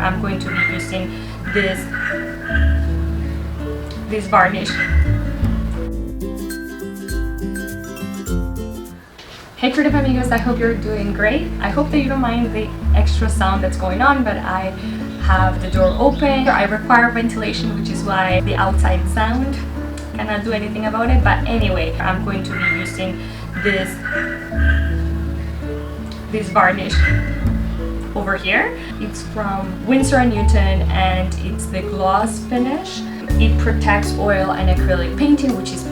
I'm going to be using this varnish. Hey creative amigos, I hope you're doing great. I hope that you don't mind the extra sound that's going on, but I have the door open. I require ventilation, which is why the outside sound cannot do anything about it. But anyway, I'm going to be using this varnish over here. It's from Winsor and Newton and it's the gloss finish. It protects oil and acrylic painting, which is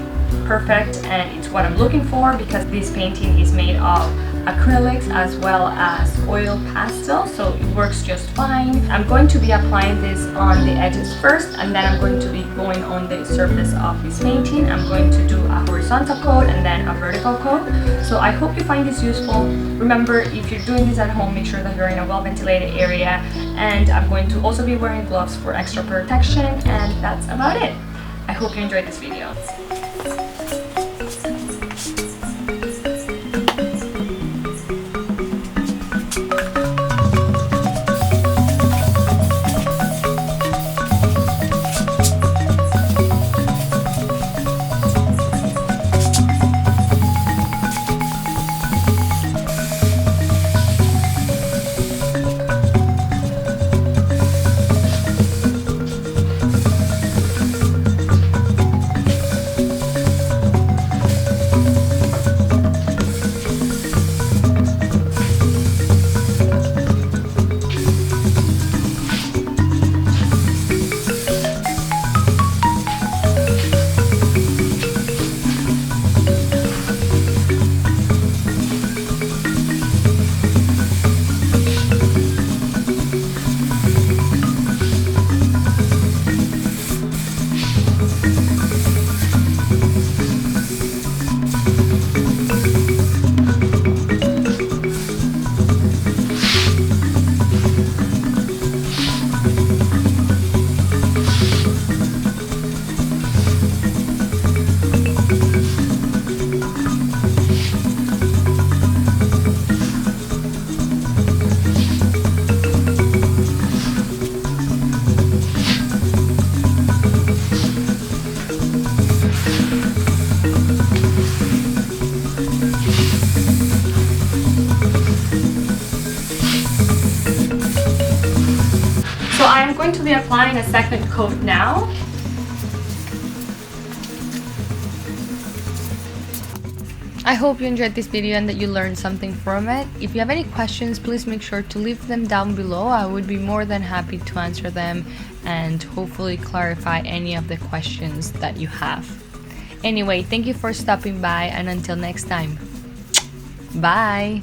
perfect, and it's what I'm looking for because this painting is made of acrylics as well as oil pastels, so it works just fine. I'm going to be applying this on the edges first, and then I'm going to be going on the surface of this painting. I'm going to do a horizontal coat and then a vertical coat. So I hope you find this useful. Remember, if you're doing this at home, make sure that you're in a well-ventilated area, and I'm going to also be wearing gloves for extra protection, and that's about it. I hope you enjoyed this video. So I'm going to be applying a second coat now. I hope you enjoyed this video and that you learned something from it. If you have any questions, please make sure to leave them down below. I would be more than happy to answer them and hopefully clarify any of the questions that you have. Anyway, thank you for stopping by, and until next time, bye!